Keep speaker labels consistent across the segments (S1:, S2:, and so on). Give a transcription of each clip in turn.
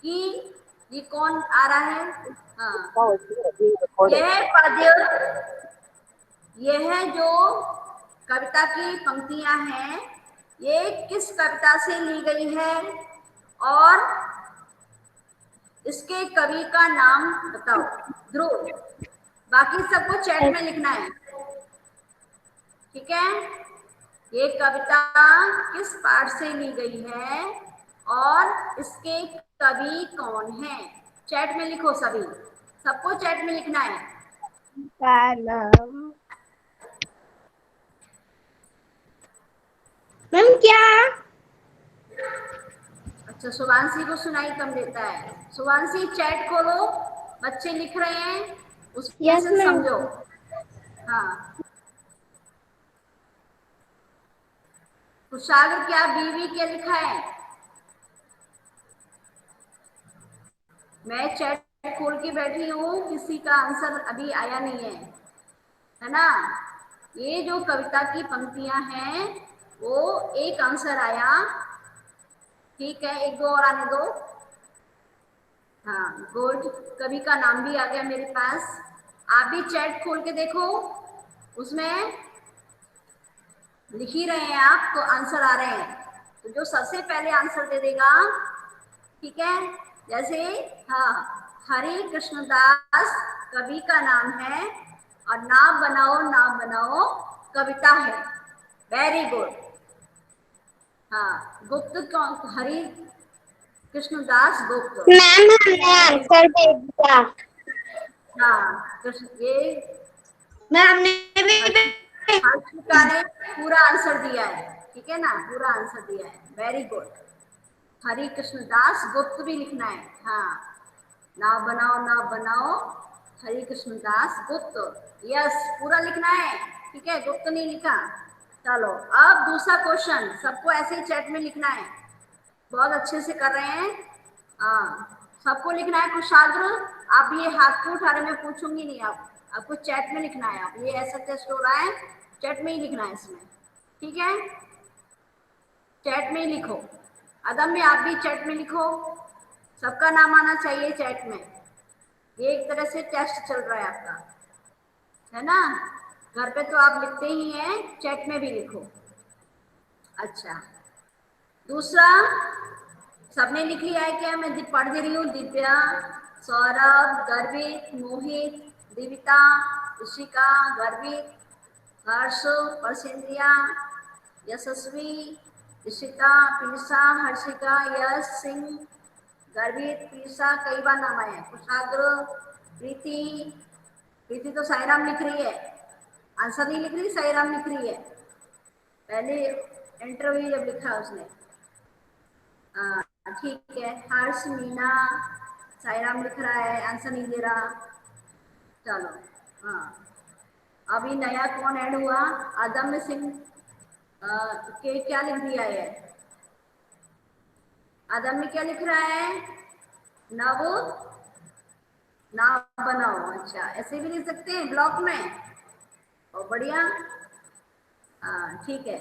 S1: कि ये कौन आ रहा है। हाँ,
S2: Now it's being recorded.
S1: यह पद्य, यह जो कविता की पंक्तियां हैं ये किस कविता से ली गई है और इसके कवि का नाम बताओ। ध्रुव, बाकी सबको चैट में लिखना है, ठीक है। ये कविता किस पाठ से ली गई है और इसके कवि कौन है। चैट में लिखो सभी, सबको चैट में लिखना है।
S3: मैम क्या?
S1: अच्छा, शुभांशी को सुनाई कम देता है। शुभांशी चैट खोलो, बच्चे लिख रहे हैं उसमें
S3: यस
S1: से
S3: मैम।
S1: समझो। हाँ, कुशाग्र क्या बीवी क्या लिखा है। मैं चैट खोल के बैठी हूँ, किसी का आंसर अभी आया नहीं है ना। ये जो कविता की पंक्तियां हैं वो एक आंसर आया, ठीक है, एक दो और आने दो। हाँ, गुड, कवि का नाम भी आ गया मेरे पास। आप भी चैट खोल के देखो, उसमें लिख ही रहे हैं आप तो आंसर आ रहे हैं। तो जो सबसे पहले आंसर दे देगा, ठीक है, जैसे हाँ, हरि कृष्णदास कवि का नाम है और नाम बनाओ नाम बनाओ कविता है। Very good. हाँ, गुप्त कौन, हरि कृष्णदास गुप्त।
S3: मैम हमने आंसर दे दिया।
S1: हाँ, कृष्ण ये
S3: मैम हमने भी।
S1: हर्षिका ने पूरा आंसर दिया है, ठीक है ना, पूरा आंसर दिया है। Very good. हरि कृष्णदास गुप्त भी लिखना है। हाँ, नाव बनाओ नाव बनाओ हरि कृष्णदास गुप्त, यस पूरा लिखना है, ठीक है, गुप्त नहीं लिखा। चलो अब दूसरा क्वेश्चन, सबको ऐसे ही चैट में लिखना है, बहुत अच्छे से कर रहे हैं। हाँ, सबको लिखना है। कुशाग्र, आप ये हाथ क्यों उठा रहे, मैं पूछूंगी नहीं, आप आपको चैट में लिखना है। आप ये ऐसा टेस्ट हो रहा है, चैट में ही लिखना है इसमें, ठीक है, चैट में ही लिखो। अदम्य आप भी चैट में लिखो, सबका नाम आना चाहिए चैट में। ये एक तरह से टेस्ट चल रहा है आपका, है ना। घर पे तो आप लिखते ही हैं, चैट में भी लिखो। अच्छा, दूसरा सबने लिख लिया है क्या? मैं पढ़ दे रही हूँ। दिव्या, सौरभ, गर्वित, मोहित, दिविता, ऋषिका, गर्वित, हर्ष, परसेंद्रिया, यशस्वी, ऋषिता, पीसा, हर्षिका, यश, सिंह, गर्वित, पीसा, कई बार नाम आए हैं। कुशाग्र, प्रीति, प्रीति तो साईराम लिख रही है, आंसर नहीं लिख रही, साईराम लिख रही है। पहले इंटरव्यू जब लिखा उसने। ठीक है, हर्ष, मीना, साईराम लिख रहा है, आंसर नहीं दे रहा। चलो, हाँ, अभी नया कौन ऐड हुआ? आदम सिंह के क्या लिख दिया है? आदम में क्या लिख रहा है? नव नाव बनाओ। अच्छा, ऐसे भी लिख सकते हैं ब्लॉक में, और बढ़िया। हाँ, ठीक है,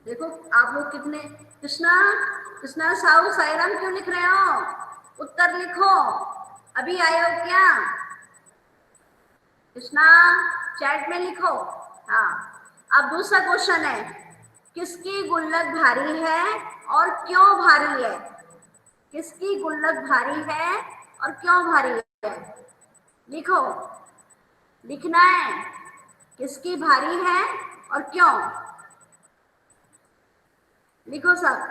S1: देखो आप लोग कितने। कृष्णा, कृष्णा साहू साईराम क्यों लिख रहे हो? उत्तर लिखो, अभी आए हो क्या? कृष्णा चैट में लिखो। हाँ, अब दूसरा क्वेश्चन है, किसकी गुल्लक भारी है और क्यों भारी है? किसकी गुल्लक भारी है और क्यों भारी है? लिखो, लिखना है, किसकी भारी है और क्यों, लिखो सब।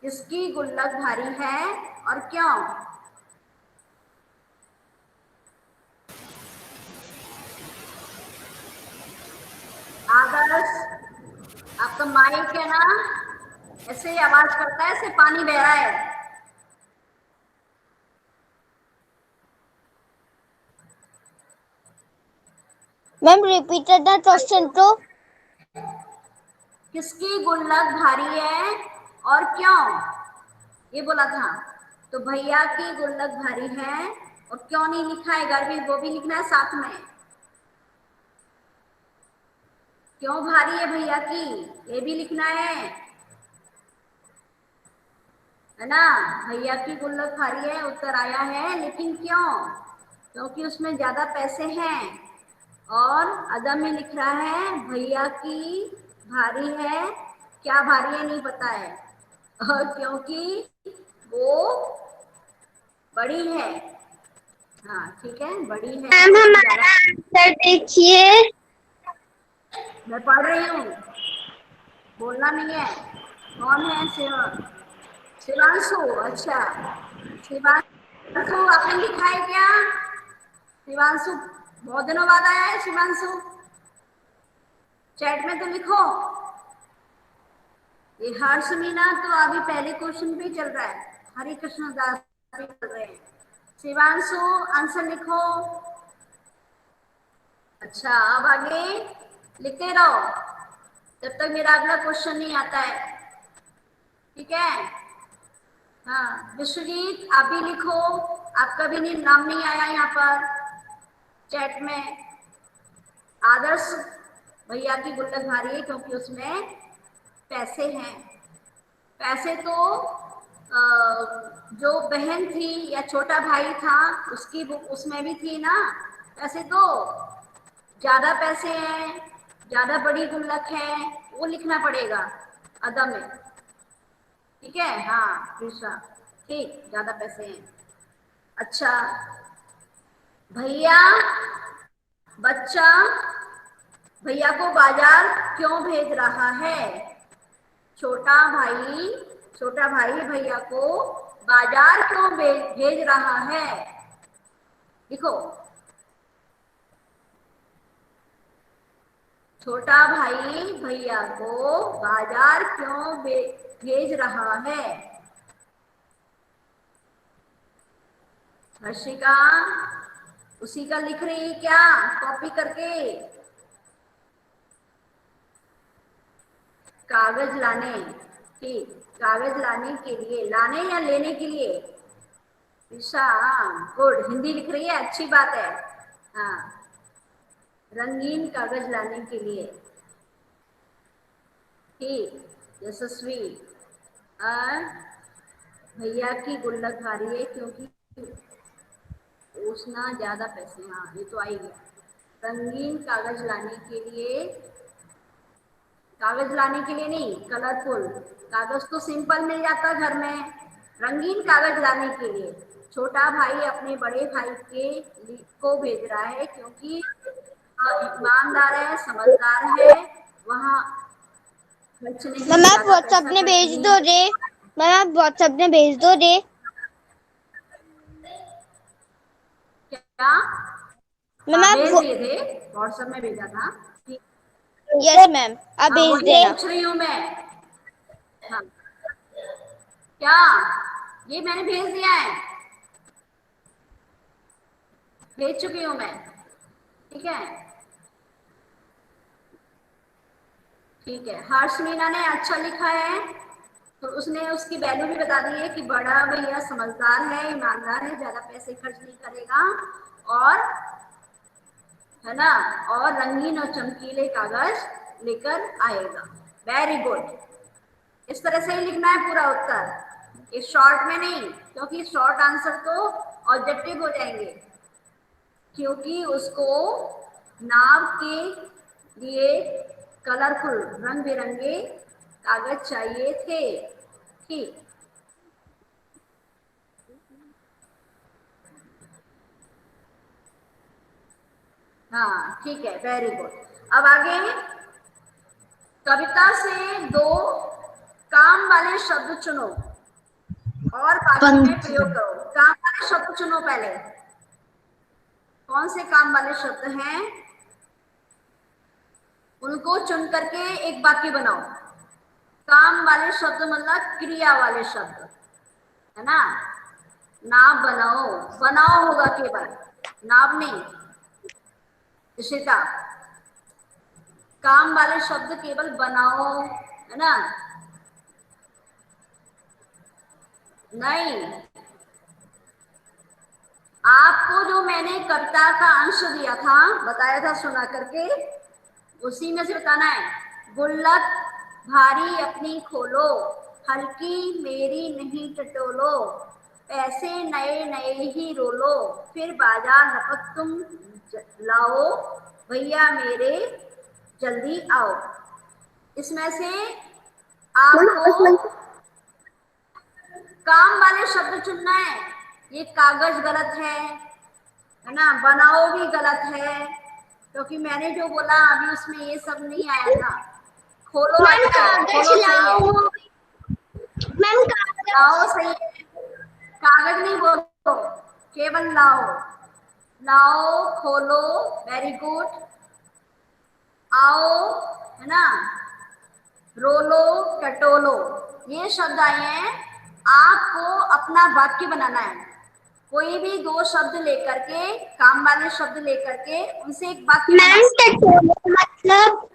S1: किसकी गुल्लक भारी है और क्यों? आदर्श, आपका माइक है ना, ऐसे ही आवाज करता है, ऐसे पानी बह रहा है।
S3: मैम रिपीटेड द क्वेश्चन तो।
S1: किसकी गुल्लक भारी है और क्यों, ये बोला था। तो भैया की गुल्लक भारी है और क्यों नहीं लिखा है गर्वी, वो भी लिखना है साथ में। क्यों भारी है भैया की, ये भी लिखना है। है ना। भैया की गुल्लक भारी है उत्तर आया है, लेकिन क्यों? क्योंकि उसमें ज्यादा पैसे हैं। और अदब में लिख रहा है भैया की भारी है, क्या भारी है नहीं पता है, और क्योंकि वो बड़ी है। हाँ ठीक है, बड़ी है
S3: मैम
S1: उसमें ज्यादा।
S3: हमारा आंसर देखिए।
S1: मैं पढ़ रही हूँ, बोलना नहीं है। कौन है? शिवांशु। अच्छा, शिवांशु आपने लिखा है क्या? शिवांशु बहुत दिनों बाद आया है। शिवांशु चैट में तो लिखो। ये हर्ष मीना तो अभी पहले क्वेश्चन पे चल रहा है, हरे कृष्ण दास भी चल रहे हैं। शिवांशु आंसर लिखो। अच्छा, अब आगे लिखते रहो जब तक मेरा अगला क्वेश्चन नहीं आता है, ठीक है। हाँ विश्वजीत आप भी लिखो, आपका भी नहीं नाम नहीं आया यहाँ पर चैट में। आदर्श भैया की गुल्लक भारी है क्योंकि उसमें पैसे हैं। पैसे तो जो बहन थी या छोटा भाई था उसकी बुक उसमें भी थी ना। पैसे तो ज्यादा पैसे हैं, ज्यादा बड़ी गुल्लक है, वो लिखना पड़ेगा अदब में, ठीक है। हाँ कृष्णा ठीक, ज्यादा पैसे हैं। अच्छा, भैया बच्चा भैया को बाजार क्यों भेज रहा है? छोटा भाई, छोटा भाई भैया को बाजार क्यों भेज रहा है? देखो, छोटा भाई भैया को बाजार क्यों भेज रहा है? हर्षिका उसी का लिख रही है क्या कॉपी करके? कागज लाने, ठीक, कागज लाने के लिए, लाने या लेने के लिए? ईशा गुड, हिंदी लिख रही है, अच्छी बात है। हाँ, रंगीन कागज लाने के लिए, ठीक। यशस्वी भैया की गुल्लक भारी है क्योंकि उसना ज्यादा पैसे, हाँ ये तो आई गया। रंगीन कागज लाने के लिए, कागज लाने के लिए नहीं, कलरफुल कागज तो सिंपल मिल जाता घर में, रंगीन कागज लाने के लिए छोटा भाई अपने बड़े भाई के को भेज रहा है क्योंकि ईमानदार है, समझदार है, वहाँ खर्च नहीं,
S3: मैम आप
S1: ज्यादा
S3: व्हाट्सएप
S1: पैसा
S3: में
S1: खर्च
S3: भेज
S1: नहीं
S3: दो
S1: कर।
S3: रे। मैम आप व्हाट्सएप में भेज दो रे।
S1: क्या?
S3: मैम
S1: हाँ
S3: आप
S1: भेज दिए थे, व्हाट्सएप में भेजा था।
S3: यस मैम आप
S1: हाँ
S3: भेज
S1: वही
S3: देना।
S1: पूछ रही हूँ मैं। हाँ क्या? ये मैंने भेज दिया है, भेज चुकी हूँ मैं, ठीक है। ठीक है, हर्ष मीना ने अच्छा लिखा है, तो उसने उसकी वैल्यू भी बता दी है कि बड़ा भैया समझदार है, ईमानदार है, ज्यादा पैसे खर्च नहीं करेगा, और है ना, और रंगीन और चमकीले कागज लेकर आएगा। वेरी गुड, इस तरह से ही लिखना है पूरा उत्तर, इस शॉर्ट में नहीं, क्योंकि शॉर्ट आंसर तो ऑब्जेक्टिव हो जाएंगे, क्योंकि उसको नाव के लिए कलरफुल रंग बिरंगे कागज चाहिए थे, ठीक। हाँ ठीक है, वेरी गुड। अब आगे कविता से दो काम वाले शब्द चुनो और वाक्य में प्रयोग करो। काम वाले शब्द चुनो पहले, कौन से काम वाले शब्द हैं उनको चुन करके एक वाक्य बनाओ। काम वाले शब्द मतलब क्रिया वाले शब्द, है ना। नाव बनाओ, बनाओ होगा केवल, नाव नहीं। इशिता, काम वाले शब्द केवल बनाओ, है ना। नहीं, आपको जो मैंने कविता का अंश दिया था, बताया था सुना करके, उसी में से बताना है। गुल्लक भारी अपनी खोलो, हल्की मेरी नहीं टटोलो, पैसे नए नए ही रोलो, फिर बाजार लपक तुम लाओ, भैया मेरे जल्दी आओ। इसमें से आपको काम वाले शब्द चुनना है। ये कागज गलत है ना, बनाओ भी गलत है, क्योंकि मैंने जो बोला अभी उसमें ये सब नहीं आया था। खोलो
S3: मैम
S1: आया है,
S3: कागज
S1: खोलो सही है,
S3: लाओ। मैम कागज।
S1: लाओ सही है, कागज नहीं बोलो, केवल लाओ। लाओ, खोलो, वेरी गुड। आओ, है ना, रोलो, टटोलो, ये शब्द आए हैं। आपको अपना वाक्य बनाना है। कोई भी दो शब्द लेकर के, काम वाले शब्द लेकर के उनसे एक वाक्य
S3: मैम
S1: बनाओ।
S3: टटोलो मतलब?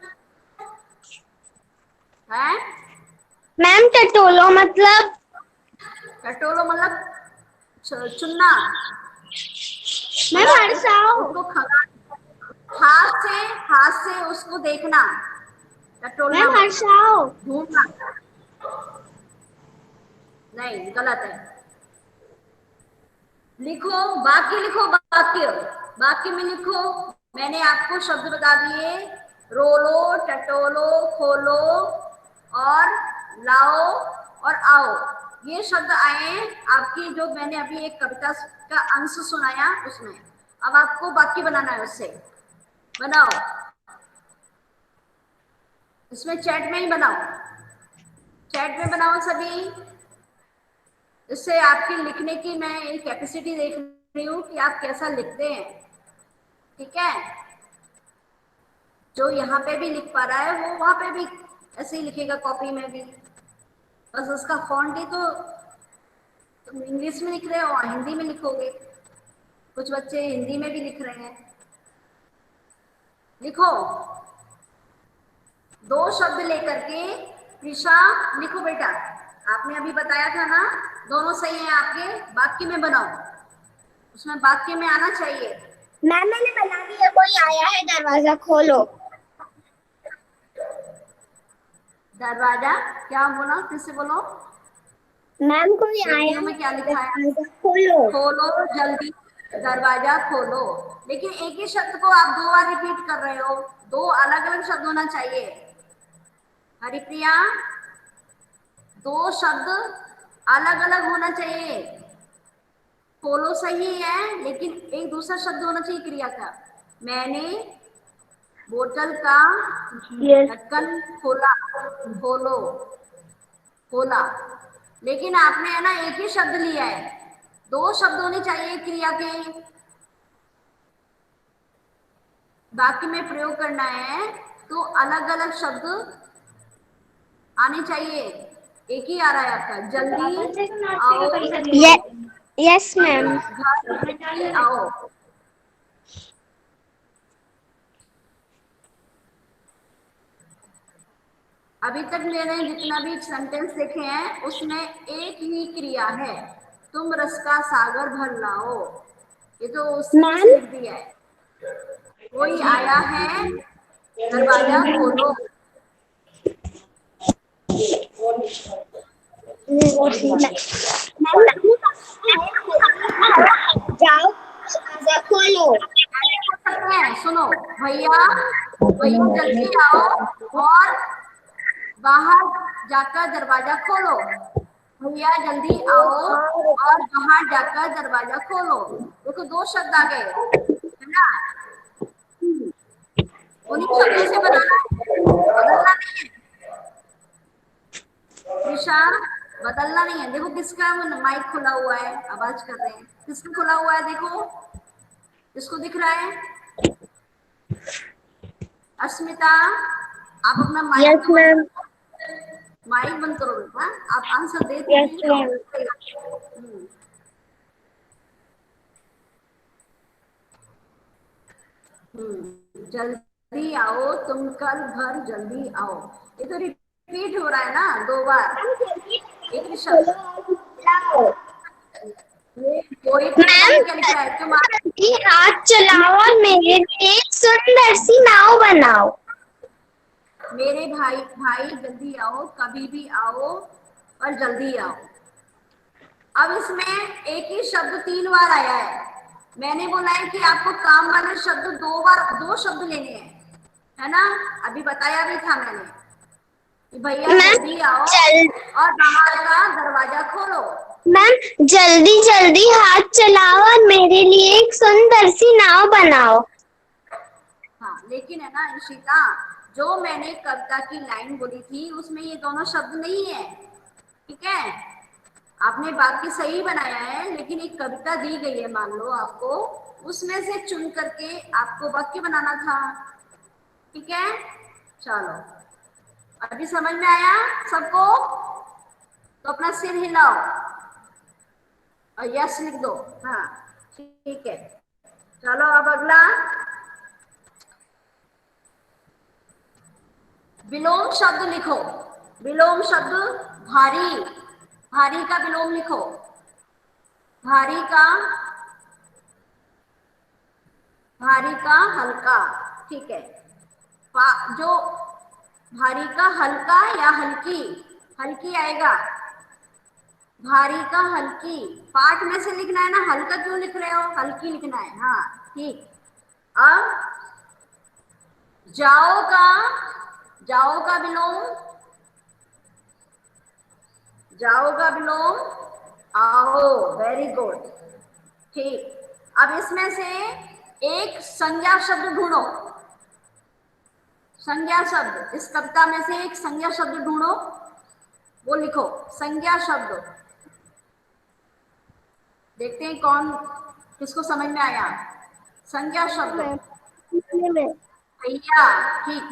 S1: है
S3: मैम टटोलो मतलब?
S1: टटोलो मतलब चुनना,
S3: मैम
S1: मतलब
S3: हर्षाओ।
S1: उसको खगा, हाथ से उसको देखना, टटोलना
S3: मैम
S1: मतलब
S3: हर्षाओ।
S1: ढूंढना। नहीं, गलत है। लिखो, वाक्य लिखो, वाक्य, वाक्य में लिखो। मैंने आपको शब्द बता दिए, रोलो, टटोलो, खोलो और लाओ और आओ, ये शब्द आए आपकी, जो मैंने अभी एक कविता का अंश सुनाया उसमें। अब आपको वाक्य बनाना है, उससे बनाओ, इसमें चैट में ही बनाओ, चैट में बनाओ सभी। इससे आपकी लिखने की मैं एक कैपेसिटी देख रही हूँ कि आप कैसा लिखते हैं। ठीक है, जो यहाँ पे भी लिख पा रहा है वो वहां पे भी ऐसे ही लिखेगा, कॉपी में भी। बस उसका फॉन्ट ही तो तुम इंग्लिश में लिख रहे हो और हिंदी में लिखोगे। कुछ बच्चे हिंदी में भी लिख रहे हैं। लिखो, दो शब्द लेकर के। प्रिशा, लिखो बेटा, आपने अभी बताया था ना, दोनों सही है आपके, वाक्य में बनाओ, उसमें वाक्य में आना चाहिए।
S3: मैम मैंने बना दिया, कोई आया है, दरवाजा खोलो।
S1: दरवाजा क्या बोला, फिर से बोलो।
S3: मैम कोई आया
S1: देखती हूँ
S3: है,
S1: मैं क्या लिखा है।
S3: दरवाजा खोलो।
S1: खोलो जल्दी, दरवाजा खोलो। लेकिन एक ही शब्द को आप दो बार रिपीट कर रहे हो, दो अलग अलग शब्द होना चाहिए। हरिप्रिया, दो शब्द अलग अलग होना चाहिए। खोलो सही है, लेकिन एक दूसरा शब्द होना चाहिए क्रिया का। मैंने बोतल का
S3: यस।
S1: ढक्कन खोला, खोलो, खोला। लेकिन आपने है ना एक ही शब्द लिया है, दो शब्द होने चाहिए क्रिया के। वाक्य में प्रयोग करना है तो अलग अलग शब्द आने चाहिए। एक ही आ रहा है आपका, जल्दी आओ,
S3: यस मैम।
S1: घर जल्दी आओ। अभी तक मैंने जितना भी सेंटेंस देखे हैं उसमें एक ही क्रिया है, तुम रस का सागर भर लाओ। ये तो उसने
S3: मैम
S1: से लिख दिया है। कोई आया है, दरवाजा खोलो।
S3: जाओ दरवाजा खोलो।
S1: ऐसे बोल सकते हैं, सुनो, भैया, भैया जल्दी आओ और बाहर जाकर दरवाजा खोलो। भैया जल्दी आओ और बाहर जाकर दरवाजा खोलो। देखो दो शब्द आ गए, है ना, उन्हीं शब्दों से बनाना है, बदलना नहीं है। त्रिशा, बदलना नहीं है। देखो किसका माइक खुला हुआ है, आवाज कर रहे हैं, किसका खुला हुआ है देखो, किसको दिख रहा है। अस्मिता, आप अपना माइक
S3: यस
S1: तो बंद
S3: मैम।
S1: करो, माइक बंद करो बेटा, आप आंसर दे तो
S3: यस
S1: नहीं रहे
S3: मैम।
S1: हो। जल्दी आओ, तुम कल घर जल्दी आओ। ये तो रिपीट हो रहा है ना दो बार एक ही शब्द। कोई पता
S3: मैम
S1: नहीं क्या लिख रहा है, तुम
S3: जल्दी हाथ चलाओ और मेरे लिए एक सुंदर सी नाव बनाओ।
S1: मेरे भाई, भाई जल्दी आओ, कभी भी आओ, और जल्दी आओ। अब इसमें एक ही शब्द 3 बार आया है। मैंने बोला है कि आपको काम वाले शब्द 2 बार 2 शब्द लेने हैं, है ना। अभी बताया भी था मैंने कि भैया
S3: मैम
S1: जल्दी आओ
S3: जल
S1: और बाहर का दरवाजा खोलो।
S3: मैम जल्दी जल्दी हाथ चलाओ और मेरे लिए एक सुंदर सी नाव बनाओ।
S1: हाँ, लेकिन है ना इशिता, जो मैंने कविता की लाइन बोली थी उसमें ये दोनों शब्द नहीं है, ठीक है। आपने वाक्य सही बनाया है, लेकिन एक कविता दी गई है मान लो आपको, उसमें से चुन करके आपको वाक्य बनाना था, ठीक है। चलो, अभी समझ में आया सबको? तो अपना सिर हिलाओ और यस लिख दो। हाँ, ठीक है। चलो अब अगला, विलोम शब्द लिखो। विलोम शब्द भारी, भारी का विलोम लिखो। भारी का, भारी का हल्का, ठीक है। जो भारी का हल्का या हल्की, हल्की आएगा। भारी का हल्की, पाठ में से लिखना है ना, हल्का क्यों लिख रहे हो, हल्की लिखना है। हाँ, ठीक। अब जाओ का, जाओ का विलोम, जाओ का विलोम आओ, वेरी गुड, ठीक। अब इसमें से एक संज्ञा शब्द ढूंढो। संज्ञा शब्द, इस कविता में से एक संज्ञा शब्द ढूंढो, वो लिखो। संज्ञा शब्द, देखते हैं कौन, किसको समझ में आया। संज्ञा शब्द, भैया, ठीक,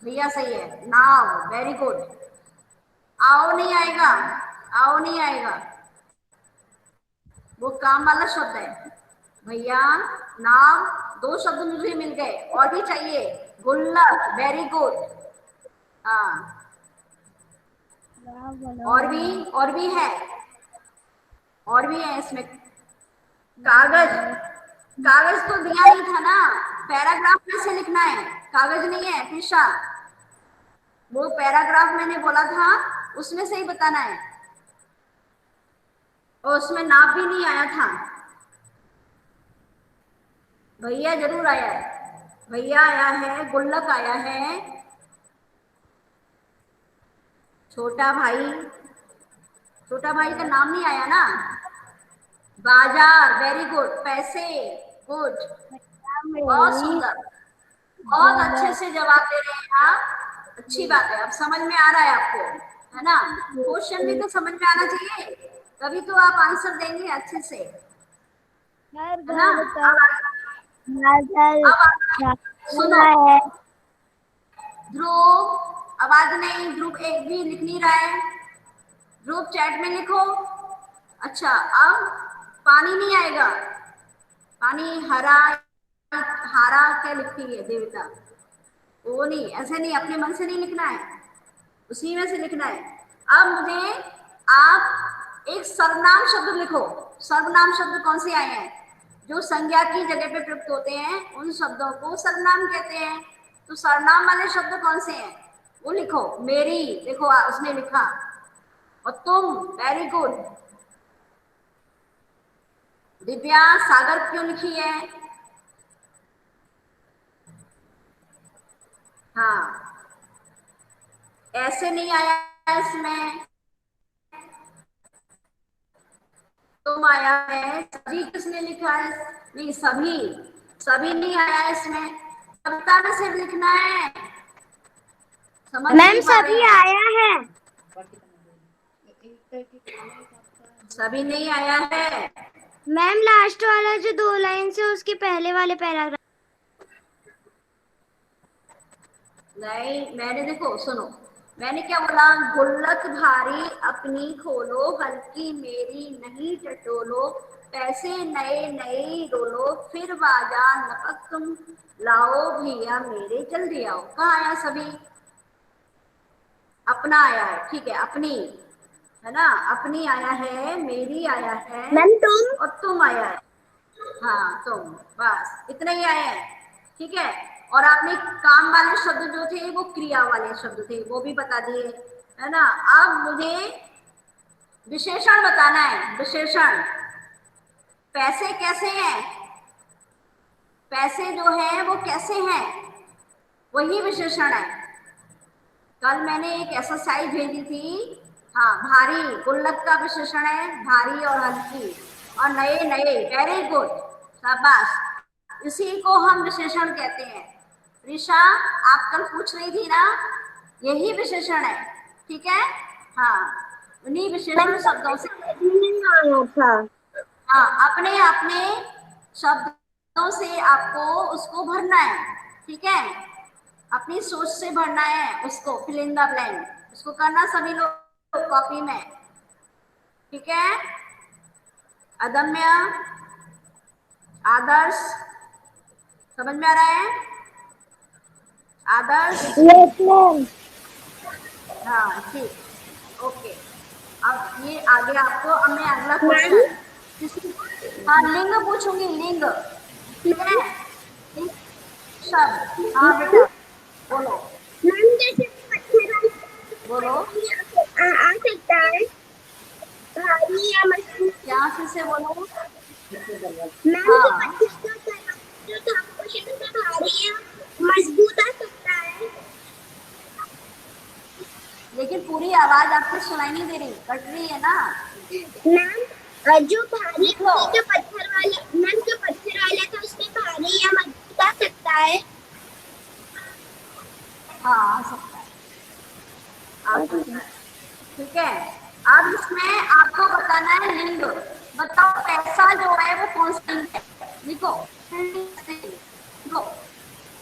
S1: भैया सही है। नाव, वेरी गुड। आओ नहीं आएगा, आओ नहीं आएगा, वो काम वाला शब्द है। भैया, नाव, 2 शब्द मुझे मिल गए, और भी चाहिए। गुल्लक, वेरी गुड। हाँ, और भी है, और भी है इसमें। कागज, कागज तो दिया नहीं था ना, पैराग्राफ में से लिखना है, कागज नहीं है फिशा, वो पैराग्राफ मैंने बोला था उसमें से ही बताना है, और उसमें नाप भी नहीं आया था। भैया जरूर आया है, भैया आया है, गुल्लक आया है, छोटा भाई, छोटा भाई का नाम नहीं आया ना। बाजार, वेरी गुड। पैसे, गुड, बहुत सुंदर, बहुत अच्छे से जवाब दे रहे हैं आप, अच्छी बात है। अब समझ में आ रहा है आपको, है ना। क्वेश्चन भी तो समझ में आना चाहिए, तभी तो आप आंसर देंगे अच्छे से, है ना। अब सुनो, ध्रुव आवाज नहीं, ध्रुव एक भी लिख नहीं रहा है, ध्रुव चैट में लिखो। अच्छा, अब पानी नहीं आएगा, पानी हरा, हरा क्या लिखती है देवता, वो नहीं, ऐसे नहीं, अपने मन से नहीं लिखना है, उसी में से लिखना है। अब मुझे आप एक सर्वनाम शब्द लिखो। सर्वनाम शब्द कौन से आए हैं, जो संज्ञा की जगह पे प्रयुक्त होते हैं उन शब्दों को सर्वनाम कहते हैं। तो सर्वनाम वाले शब्द कौन से हैं, वो लिखो। मेरी, देखो उसने लिखा, और तुम, वेरी गुड। दिव्या, सागर क्यों लिखी है, हाँ, ऐसे नहीं आया इसमें, तुम आया है। सभी किसने लिखा है, नहीं सभी, सभी नहीं आया इसमें, कविता में सिर्फ लिखना है, समझ
S3: मैम
S1: नहीं पा रहे
S3: सभी
S1: हैं आप।
S3: आया है।
S1: सभी नहीं आया है,
S3: मैम लास्ट वाला जो 2 लाइन से उसके पहले वाले पैराग्राफ।
S1: नहीं, मैंने, देखो सुनो, मैंने क्या बोला, गुल्लक भारी अपनी खोलो, हल्की मेरी नहीं टटोलो, पैसे नए नए रोलो, फिर बाजार नकद तुम लाओ, भैया मेरे जल्दी आओ। कहाँ आया सभी, अपना आया है, ठीक है, अपनी, है ना, अपनी आया है, मेरी आया है,
S3: मैम तुम।
S1: और तुम आया है। हाँ, तुम, बस इतना ही आया है, ठीक है। और आपने काम वाले शब्द जो थे वो क्रिया वाले शब्द थे, वो भी बता दिए, है ना। अब मुझे विशेषण बताना है, विशेषण। पैसे कैसे हैं, पैसे जो है वो कैसे हैं, वही विशेषण है। कल मैंने एक एक्सरसाइज भेजी थी। हाँ, भारी, गुल्लक का विशेषण है भारी और हल्की, और नए नए, वेरी गुड, शाबाश, इसी को हम विशेषण कहते हैं। ऋषा, आप कल पूछ रही थी ना, यही विशेषण है, ठीक है। हाँ, उन्हीं विशेषण शब्दों से,
S3: नहीं आया था।
S1: हाँ, अपने अपने शब्दों से आपको उसको भरना है, ठीक है। अपनी सोच से भरना है उसको, फिल इन द ब्लैंक उसको करना सभी लोग कॉपी में, ठीक है। अदम्य, आदर्श, समझ में आ रहा है? आदर्श,
S3: यस मैम।
S1: हाँ ठीक, ओके। अब ये आगे आपको, अब मैं अगला
S3: मैम,
S1: क्वेश्चन किसी, हाँ लिंग पूछूंगी, लिंग, ठीक है। लिंग शब्द, हाँ बेटा बोलो,
S3: मैम जैसे पत्थर
S1: बोलो,
S3: आ सकता है, भारी या मजबूत।
S1: क्या फिर से बोलो।
S3: मैम जो
S1: हाँ,
S3: पत्थर जो था क्वेश्चन से भारी या मजबूत आ सकता है।
S1: लेकिन पूरी आवाज आपको सुनाई नहीं दे रही, कट रही है ना।
S3: मैम जो भारी
S1: लिख लो,
S3: जो पत्थर वाला, मैम जो पत्थर वाला था उसमें भारी या मजबूत आ सकता है।
S1: हाँ आ सकता है, आ सकता है, ठीक है। अब इसमें आपको बताना है लिंग। बताओ पैसा जो है वो कौन सा लिंग है, लिखो, लिखो।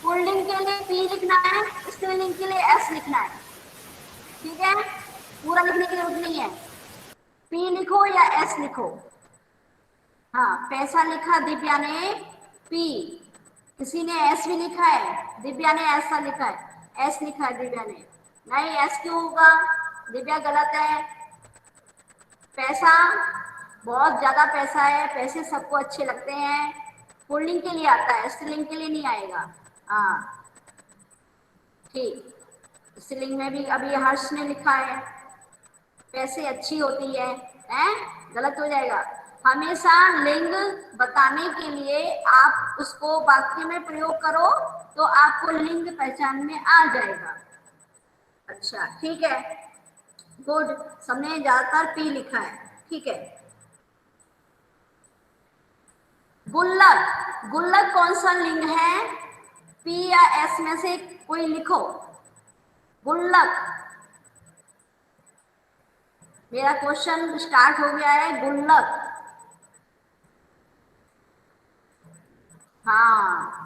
S1: पुल्लिंग के लिए पी लिखना है, स्त्रीलिंग के लिए एस लिखना है, ठीक है। पूरा लिखने की जरूरत नहीं है, पी लिखो या एस लिखो। हाँ, पैसा लिखा दिव्या ने, पी, किसी ने एस भी लिखा है, दिव्या ने ऐसा लिखा है, एस लिखा है दिव्या ने, नहीं एस क्यों होगा, दिव्या गलत है। पैसा, बहुत ज्यादा पैसा है, पैसे सबको अच्छे लगते हैं, पुल्लिंग के लिए आता है, स्त्रीलिंग के लिए नहीं आएगा। हाँ ठीक, स्त्रीलिंग में भी अभी हर्ष ने लिखा है, पैसे अच्छी होती है, हैं? गलत हो जाएगा। हमेशा लिंग बताने के लिए आप उसको वाक्य में प्रयोग करो तो आपको लिंग पहचान में आ जाएगा। अच्छा ठीक है, गुड, सबने ज्यादातर पी लिखा है, ठीक है। गुल्लक, गुल्लक कौन सा लिंग है, पी या एस में से कोई लिखो। गुल्लक, मेरा क्वेश्चन स्टार्ट हो गया है, गुल्लक। हाँ,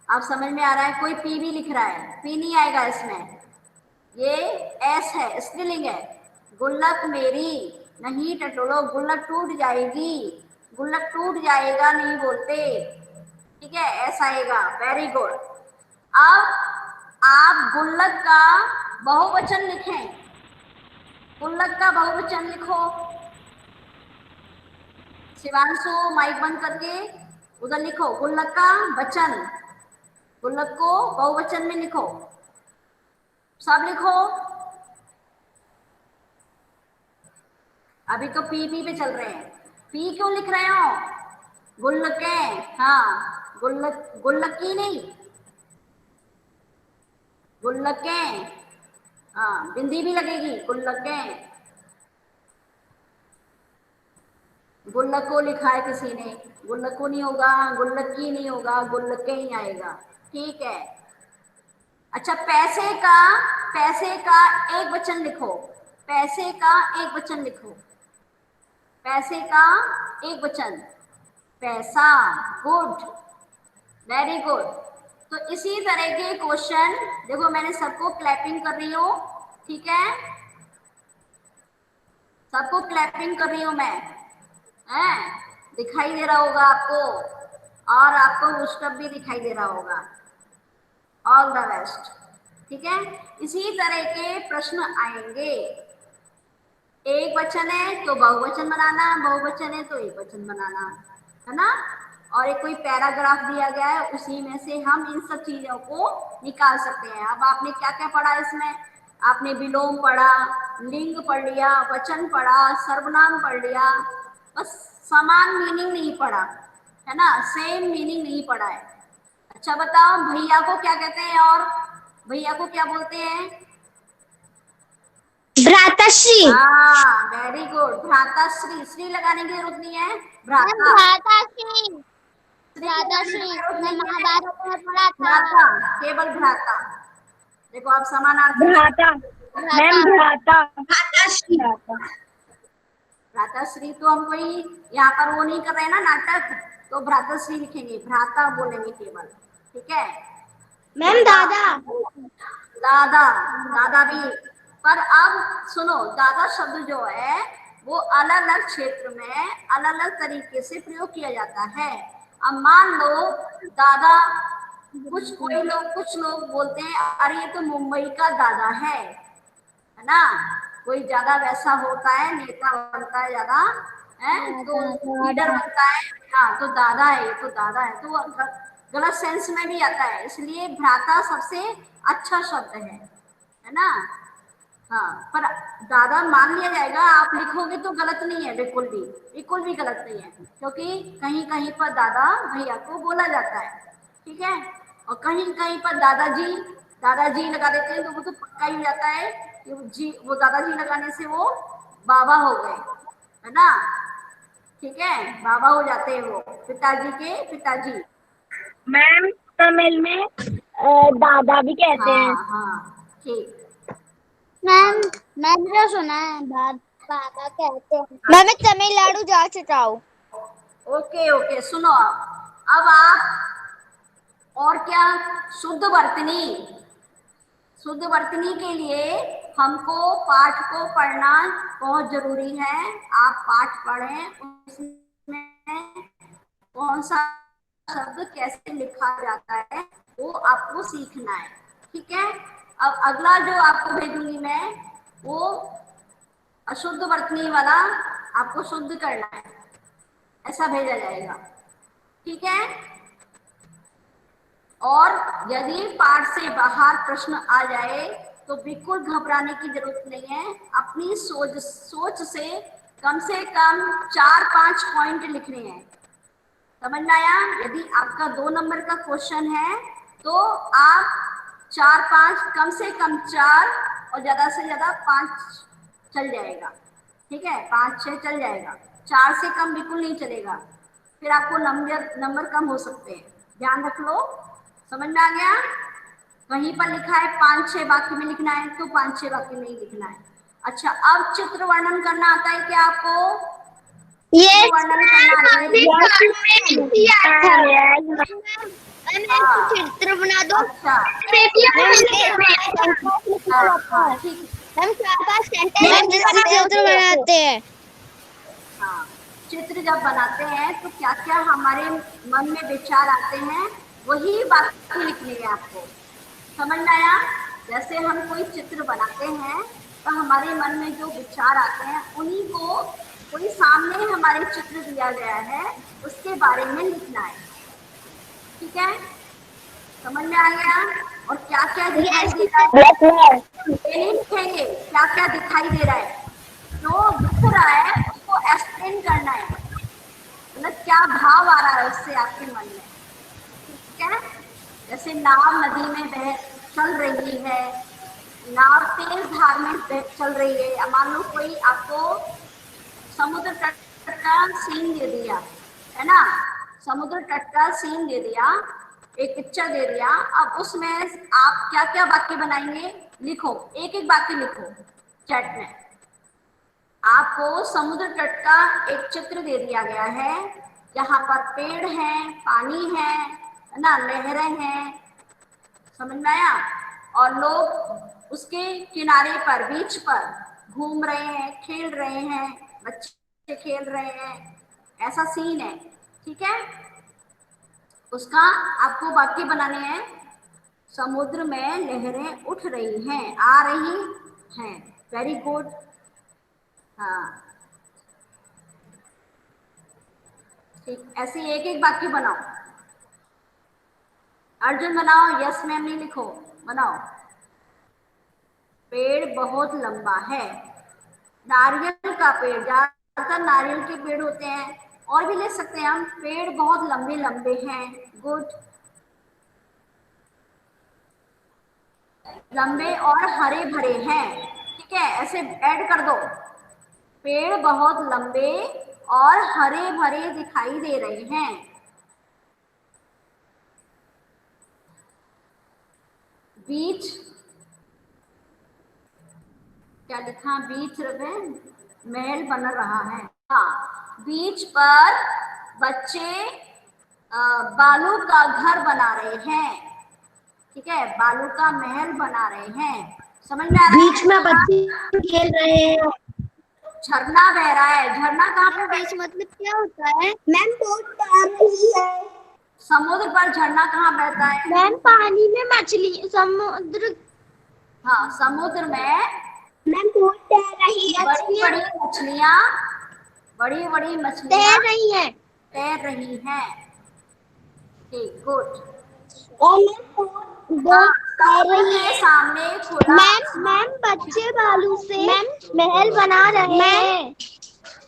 S1: अब समझ में आ रहा है, कोई पी भी लिख रहा है, पी नहीं आएगा इसमें, ये एस है, स्त्रीलिंग है। गुल्लक मेरी, नहीं टटोलो, गुल्लक टूट जाएगी, गुल्लक टूट जाएगा नहीं बोलते, ठीक है, एस आएगा, वेरी गुड। अब आप गुल्लक का बहुवचन लिखें, गुल्लक का बहुवचन लिखो। शिवांशु माइक बंद करके उधर लिखो, गुल्लक का वचन, गुल्लक को बहुवचन में लिखो, सब लिखो। अभी तो पी पी पे चल रहे हैं, पी क्यों लिख रहे हो, गुल्लकें, हाँ गुल्लक, गुल्लकी नहीं, गुल्लकें, हाँ बिंदी भी लगेगी, गुल्लकें। गुल्लको लिखा है किसी ने, गुल्लको नहीं होगा, गुल्लकी नहीं होगा, गुल्लकें ही आएगा, ठीक है। अच्छा, पैसे का एक वचन लिखो, पैसे का एक वचन लिखो, पैसे का एक वचन, पैसा, गुड, वेरी गुड। तो इसी तरह के क्वेश्चन, देखो मैंने सबको क्लैपिंग कर रही हूँ, ठीक है, सबको क्लैपिंग कर रही हूँ मैं, हैं? दिखाई दे रहा होगा आपको, और आपको पुस्तक भी दिखाई दे रहा होगा, ऑल द बेस्ट, ठीक है। इसी तरह के प्रश्न आएंगे, एक वचन है तो बहुवचन बनाना, बहुवचन है तो एक वचन बनाना, है ना। और एक कोई पैराग्राफ दिया गया है, उसी में से हम इन सब चीजों को निकाल सकते हैं। अब आपने क्या क्या पढ़ा इसमें, आपने विलोम पढ़ा, लिंग पढ़ लिया, वचन पढ़ा, सर्वनाम पढ़ लिया, बस समान मीनिंग नहीं पढ़ा है ना, सेम मीनिंग नहीं पढ़ा है। अच्छा बताओ भैया को क्या कहते हैं, और भैया को क्या बोलते हैं?
S3: भ्राताश्री।
S1: हाँ वेरी गुड, भ्राताश्री। श्री लगाने की जरूरत नहीं है,
S3: मैम
S1: भ्राता।
S3: भ्राताश्री।
S1: श्री लगाने की
S3: भ्राताश्री
S1: जरूरत
S3: मैं
S1: नहीं है,
S3: महाभारत में पढ़ा था।
S1: भ्राता, केवल भ्राता। देखो आप समानार्थक
S2: भ्राता।
S3: भ्राता।
S2: मैम भ्राता।
S3: भ्राताश्री।
S2: भ्राता।
S1: भ्राताश्री तो हम कोई यहाँ पर वो नहीं कर रहे हैं ना नाटक, तो भ्राताश्री लिखेंगे, भ्राता बोलेंगे केवल। ठीक है,
S3: मैम दादा।
S1: दादा, दादा भी। पर अब सुनो, दादा शब्द जो है वो अलग अलग क्षेत्र में अलग अलग तरीके से प्रयोग किया जाता है। अब मान लो दादा, कुछ लोग बोलते हैं अरे ये तो मुंबई का दादा है ना, कोई ज्यादा वैसा होता है, नेता बनता है ज्यादा, है तो लीडर बनता है, हाँ तो दादा है, ये तो दादा है, तो गलत सेंस में भी आता है, इसलिए भ्राता सबसे अच्छा शब्द है ना। हाँ पर दादा मान लिया जाएगा, आप लिखोगे तो गलत नहीं है, बिल्कुल भी गलत नहीं है, क्योंकि कहीं कहीं पर दादा भैया को बोला जाता है। ठीक है, और कहीं कहीं पर दादाजी लगा देते हैं, तो वो तो पक्का ही हो जाता है कि वो दादाजी लगाने से वो बाबा हो गए, है ना। ठीक है, बाबा हो जाते हैं वो, पिताजी के पिताजी।
S2: मैम तमिल में दादा भी कहते हैं।
S1: हाँ हाँ ठीक।
S3: मैम मैंने जो सुना है दादा कहते हैं। मैं तमिलनाडु जा चुका हूँ।
S1: ओके ओके, सुनो अब आप और क्या, शुद्ध वर्तनी के लिए हमको पाठ को पढ़ना बहुत जरूरी है। आप पाठ पढ़ें, उसमें कौन सा शब्द कैसे लिखा जाता है वो आपको सीखना है। ठीक है, अब अगला जो आपको भेजूंगी मैं, वो अशुद्ध वर्तनी वाला आपको शुद्ध करना है, ऐसा भेजा जाएगा। ठीक है, और यदि पाठ से बाहर प्रश्न आ जाए तो बिल्कुल घबराने की जरूरत नहीं है, अपनी सोच से कम 4-5 पॉइंट लिखने हैं। समझ में आया? यदि आपका 2 नंबर का क्वेश्चन है तो आप 4-5, कम से कम 4 और ज्यादा से ज्यादा 5 चल जाएगा। ठीक है, 5-6 चल जाएगा, 4 से कम बिल्कुल नहीं चलेगा, फिर आपको नंबर कम हो सकते हैं, ध्यान रख लो। समझ में आ गया? कहीं पर लिखा है 5-6 वाक्य में लिखना है तो 5-6 वाक्य में ही लिखना है। अच्छा, अब चित्र वर्णन करना आता है क्या आपको? चित्र
S3: यस
S1: वर्णन करना आता है?
S3: चित्र बना दो।
S1: अच्छा, हाँ ठीक।
S3: हम 4-5 चित्र बनाते हैं।
S1: हाँ, चित्र जब बनाते हैं तो क्या क्या हमारे मन में विचार आते हैं, वही वाक्य लिखने हैं आपको। समझ में आया? जैसे हम कोई चित्र बनाते हैं तो हमारे मन में जो विचार आते हैं उन्हीं को, कोई सामने हमारे चित्र दिया गया है उसके बारे में लिखना है। ठीक है, समझ में आ गया? और क्या क्या दिखाई दे रहा है ये नहीं लिखेंगे, क्या क्या दिखाई दे रहा है, जो दिख रहा है उसको एक्सप्लेन करना है, मतलब क्या भाव आ रहा है उससे आपके मन में। ठीक है, जैसे नाव नदी में बह चल रही है, नाव तेज धार में चल रही है, अब मान लो कोई आपको समुद्र तट का सीन दे दिया, है ना, समुद्र तट का सीन दे दिया, एक पिक्चर दे दिया, अब उसमें आप क्या क्या वाक्य बनाएंगे, लिखो, एक एक वाक्य लिखो चैट में। आपको समुद्र तट का एक चित्र दे दिया गया है, जहां पर पेड़ हैं, पानी है ना, लहरें हैं, समझ में आया, और लोग उसके किनारे पर, बीच पर घूम रहे हैं, खेल रहे हैं, बच्चे खेल रहे हैं, ऐसा सीन है। ठीक है, उसका आपको वाक्य बनाने हैं, समुद्र में लहरें उठ रही हैं, आ रही हैं, वेरी गुड। हाँ ठीक, ऐसे एक एक वाक्य बनाओ। अर्जुन बनाओ, यस मैम नहीं लिखो, बनाओ। पेड़ बहुत लंबा है। नारियल का पेड़, ज्यादातर नारियल के पेड़ होते हैं, और भी ले सकते हैं हम। पेड़ बहुत लंबे लंबे हैं। गुड। लंबे और हरे भरे हैं। ठीक है, ऐसे ऐड कर दो। पेड़ बहुत लंबे और हरे भरे दिखाई दे रहे हैं। बीच, क्या लिखा? बीच में महल बन रहा है। हाँ, बीच पर बच्चे बालू का घर बना रहे हैं। ठीक है, बालू का महल बना रहे हैं। समझ में आ रहा है?
S2: बीच में बच्चे खेल रहे हैं।
S1: झरना बह रहा है। झरना कहाँ पे?
S3: बीच मतलब क्या होता है? मैम बोट तैर रही है।
S1: समुद्र पर झरना कहाँ बहता है?
S2: मैम पानी में मछली, समुद्र।
S1: हाँ, समुद्र में
S3: मैम बोट तैर रही है।
S1: बड़ी बड़ी मछलियाँ, बड़ी बड़ी मछलियाँ
S2: तैर रही है।
S1: तैर रही हैं। ठीक, गुड।
S3: और मैम बोट तैर
S1: समुद्र
S3: रही
S1: के
S3: है।
S1: सामने खुला
S2: मैम बच्चे बालू से महल बना रहे हैं।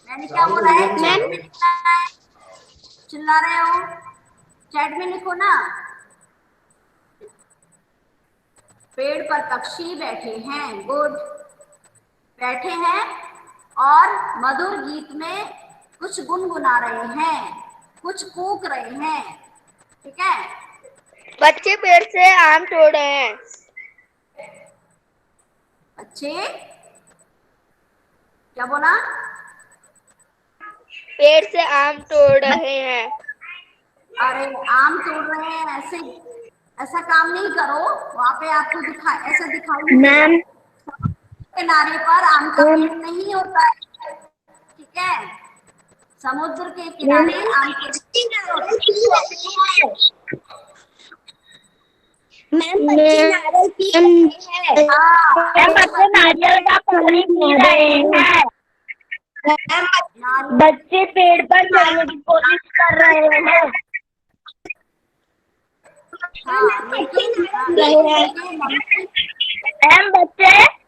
S1: मैंने क्या बोला है?
S2: मैम
S1: चैट में लिखना है। चिल्ला रहे हो? चैट में लिखो ना। पेड़ पर पक्षी बैठे हैं। गुड। बैठे हैं और मधुर गीत में कुछ गुनगुना रहे हैं, कुछ कूक रहे हैं। ठीक है,
S2: बच्चे पेड़ से आम तोड़ रहे हैं।
S1: बच्चे क्या बोला?
S2: पेड़ से आम तोड़ रहे हैं।
S1: अरे आम तोड़ रहे हैं, ऐसे ऐसा काम नहीं करो। वहां पे आपको ऐसा दिखाई नहीं देगा।
S2: मैम
S1: किनारे पर आम का पेड़ नहीं होता है। ठीक है, समुद्र के किनारे आम के पेड़ नहीं होते।
S3: मैम बच्चे नारियल पी रहे हैं।
S1: हाँ,
S2: बच्चे नारियल का पानी पी रहे हैं। बच्चे पेड़ पर चढ़ने की कोशिश कर रहे हैं।
S1: हाँ, लेकिन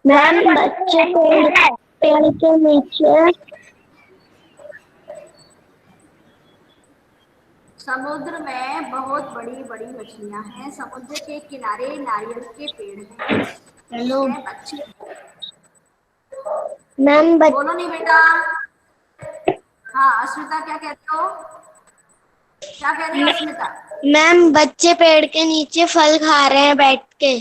S2: मैम बच्चे पेड़ के नीचे
S1: समुद्र में बहुत बड़ी बड़ी मछलियां हैं। समुद्र के किनारे नारियल के पेड़ हैं।
S2: हेलो
S1: ठीक है, बच्चे
S2: मैम
S1: बोलो नहीं बेटा। हाँ, अस्मिता क्या कहते हो? क्या कह रही हो अस्मिता?
S2: मैम बच्चे पेड़ के नीचे फल खा रहे हैं बैठ के।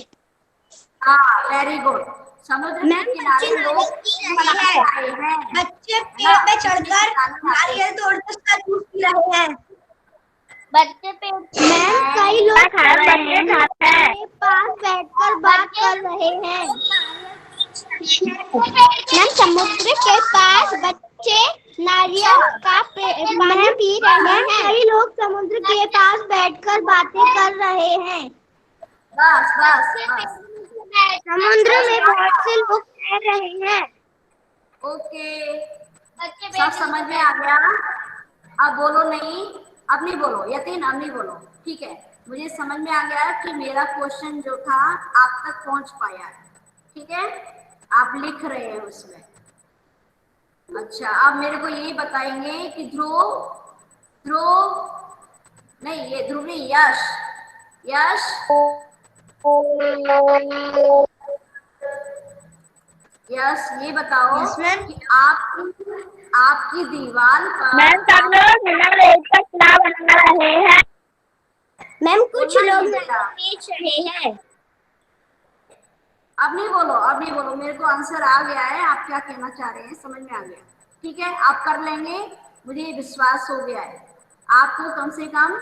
S1: हाँ, वेरी गुड। समुद्र के
S3: मैम बच्चे
S1: किनारे लोग
S3: नारियल पी रहे हैं।
S1: आए हैं।
S3: बच्चे पेड़ पे चढ़कर नारियल तोड़कर उसका जूस पी रहे हैं।
S2: बच्चे पेड़
S3: मैम कई लोग
S2: खा रहे हैं।
S3: के पास बैठकर बात कर रहे हैं। मैम समुद्र के पास बच्चे नारियल का पानी पी रहे हैं। कई लोग समुद्र के पास बैठकर बातें कर रहे हैं।
S1: बस बस बस।
S3: समुद्र में बहुत से लोग तैर रहे हैं।
S1: ओके, सब समझ में आ गया? अब बोलो नहीं, अब नहीं बोलो यतीन, अब नहीं बोलो। ठीक है, मुझे समझ में आ गया कि मेरा क्वेश्चन जो था आप तक पहुंच पाया है। ठीक है, आप लिख रहे हैं उसमें। अच्छा, अब मेरे को ये बताएंगे कि ध्रुव, ध्रुव नहीं, ये ध्रुव नहीं, यश, यश, यश ये बताओ कि आपकी दीवार
S2: मैम
S1: पर
S2: सब लोग रेत का किला बना रहे हैं।
S3: मैम कुछ
S1: बोलना
S3: लोग
S1: नहीं बेटा।
S3: बेच रहे हैं।
S1: अब नहीं बोलो, अब नहीं बोलो। मेरे को आंसर आ गया है, आप क्या कहना चाह रहे हैं समझ में आ गया। ठीक है, आप कर लेंगे, मुझे विश्वास हो गया है। आपको कम से कम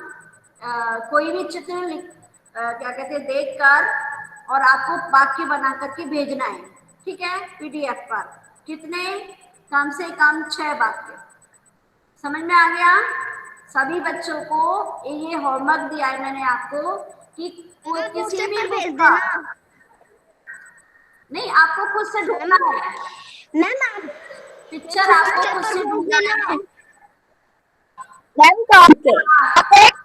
S1: कोई भी चित्र क्या कहते हैं देख कर, और आपको वाक्य बना करके भेजना है। ठीक है, पीडीएफ पर। कितने? कम से कम 6 वाक्य। समझ में आ गया? सभी बच्चों को ये होमवर्क दिया है मैंने आपको कि किसी भी बुक का, नहीं आपको खुद से ढूंढना है।
S3: मैम आप
S1: पिक्चर आपको खुद से ढूंढना है।
S2: मैम कौन से?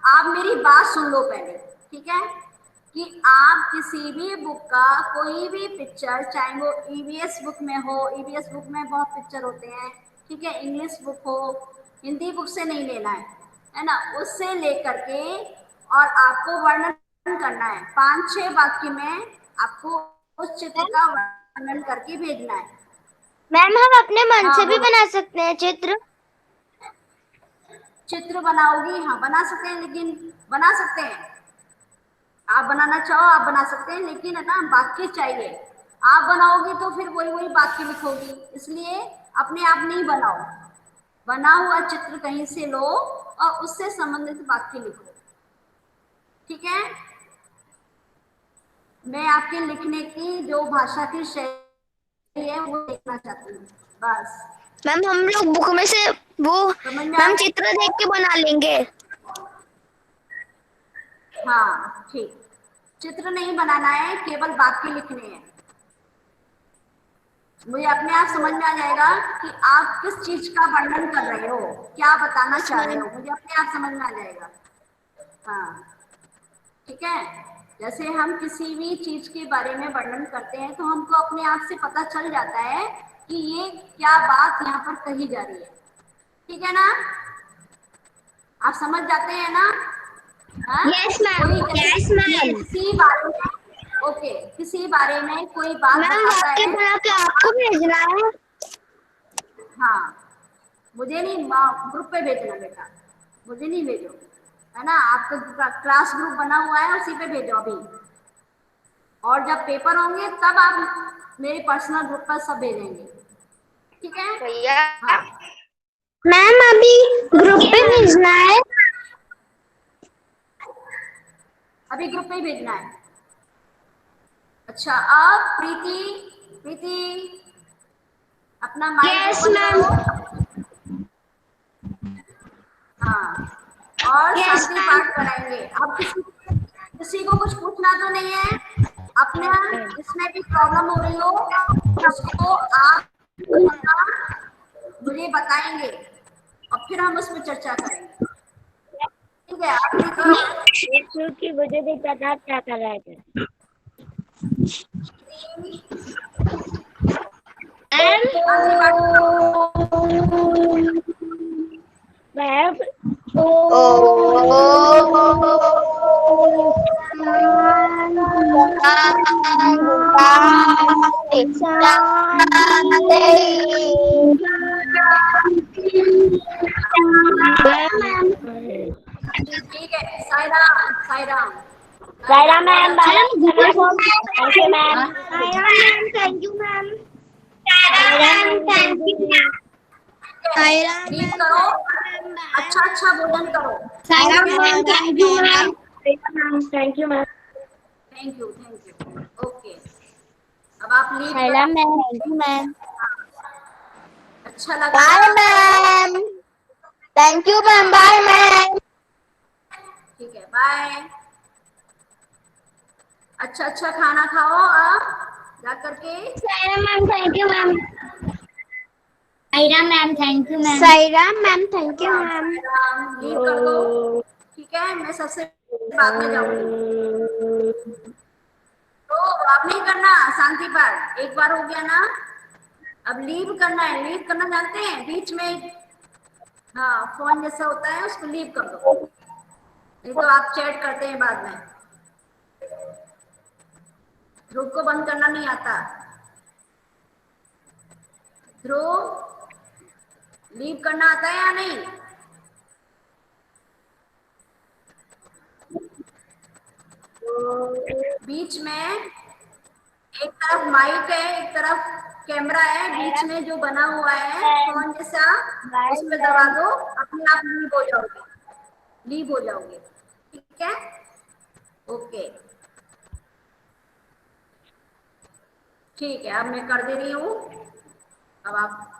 S1: आप मेरी बात सुन लो पहले। ठीक है, कि आप किसी भी बुक का कोई भी पिक्चर, चाहे वो ईवीएस बुक में हो, ईवीएस बुक में बहुत पिक्चर होते हैं, ठीक है, इंग्लिश बुक हो, हिंदी बुक से नहीं लेना है ना, उससे लेकर के और आपको वर्णन करना है, 5-6 वाक्य में आपको उस चित्र का वर्णन करके भेजना है।
S3: मैम हम अपने मन
S1: हाँ
S3: से भी
S1: बोलो।
S3: बना सकते हैं चित्र?
S1: चित्र बनाओगी? हाँ बना सकते हैं, लेकिन बना सकते हैं, आप बनाना चाहो आप बना सकते हैं, लेकिन है ना वाक्य चाहिए। आप बनाओगे तो फिर वही वही वाक्य लिखोगी, इसलिए अपने आप नहीं बनाओ, बना हुआ चित्र कहीं से लो और उससे संबंधित वाक्य लिखो, ठीक है। मैं आपके लिखने की जो भाषा की शैली है वो देखना चाहती हूँ, बस।
S3: मैम हम लोग बुक में से वो
S1: समझ में आ
S3: मैम
S1: गया?
S3: चित्र देख के बना लेंगे।
S1: हाँ ठीक, चित्र नहीं बनाना है, केवल वाक्य लिखने हैं। मुझे अपने आप समझ में आ जाएगा कि आप किस चीज का वर्णन कर रहे हो, क्या बताना चाह रहे हो, मुझे अपने आप समझ में आ जाएगा। हाँ ठीक है, जैसे हम किसी भी चीज के बारे में वर्णन करते हैं तो हमको अपने आप से पता चल जाता है कि ये क्या बात यहाँ पर कही जा रही है, ठीक है ना, आप समझ जाते हैं ना। हाँ
S3: यस मैम,
S1: कोई जैसे
S3: यस मैम।
S1: किसी बारे में, ओके, किसी बारे में कोई बात
S3: मैम
S1: बताता
S3: वाक्य
S1: है,
S3: बना के आपको भेजना है?
S1: हाँ मुझे नहीं, ग्रुप पे भेजना बेटा, मुझे नहीं भेजो, है ना, आपका क्लास ग्रुप बना हुआ है उसी पे भेजो अभी, और जब पेपर होंगे तब आप मेरे पर्सनल ग्रुप पर सब भेजेंगे, ठीक है।
S3: भैया
S1: हाँ
S3: मैम अभी ग्रुप पे भेजना है?
S1: अभी ग्रुप पे ही भेजना है। अच्छा अब प्रीति, प्रीति अपना माइक
S3: यस
S1: ओपन
S3: मैम,
S1: करो। हाँ और
S3: यस
S1: शांति
S3: मैम।
S1: पाठ कराएंगे। अब किसी किसी को कुछ पूछना तो नहीं है, अपना जिसमें भी प्रॉब्लम हो रही हो उसको आप मुझे बताएंगे और फिर हम उस पर चर्चा करेंगे, ठीक है। आकृति
S2: क्योंकि मुझे नहीं पता क्या कर रहे थे।
S1: शांति पाठ करो।
S2: मैम
S1: ठीक है, Sai Ram, Sai Ram.
S2: Saira ma'am,
S3: thank
S2: thank you ma'am.
S3: Ma'am, thank you ma'am.
S2: Saira ma'am, thank you.
S1: Leave करो, अच्छा अच्छा भोजन करो।
S3: Saira ma'am, thank you ma'am.
S2: Thank you ma'am.
S1: Thank you, thank you, okay. अब आप लीव
S2: सायरा
S1: करो।
S2: Ma'am, thank you ma'am.
S1: अच्छा लगा
S3: बाय
S1: ना?
S3: Ma'am, thank you ma'am, bye ma'am.
S1: ठीक है, बाय। अच्छा अच्छा खाना खाओ आप जा करके।
S2: Saira ma'am, thank you ma'am. Saira ma'am, thank you ma'am.
S3: Saira ma'am, thank you
S1: Ram
S3: ma'am.
S1: Sai Ram, leave कर दो, ठीक है, मैं सबसे बाद में जाऊंगी। तो अब नहीं करना शांति पाठ, एक बार हो गया ना, अब लीव करना है, लीव करना जानते हैं बीच में, हाँ फोन जैसा होता है उसको लीव कर दो, नहीं तो आप चैट करते हैं बाद में। ध्रुव को बंद करना नहीं आता। ध्रुव लीव करना आता है या नहीं? बीच में एक तरफ माइक है, एक तरफ कैमरा है, बीच में जो बना हुआ है फोन जैसा, उस पर दबा दो, अपने आप लीव हो जाओगे, लीव हो जाओगे, ठीक है, ओके। ठीक है, अब मैं कर दे रही हूँ, अब आप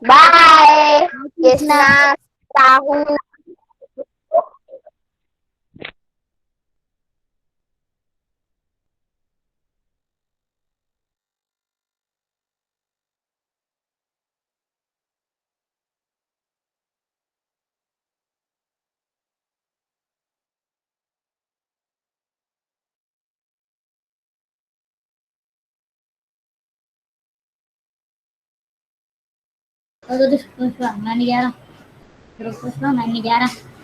S3: बाय कृष्णा, राहुल।
S4: तो पुष्पा मैं नहीं जा रहा, पुष्पा मैं नहीं जा रहा।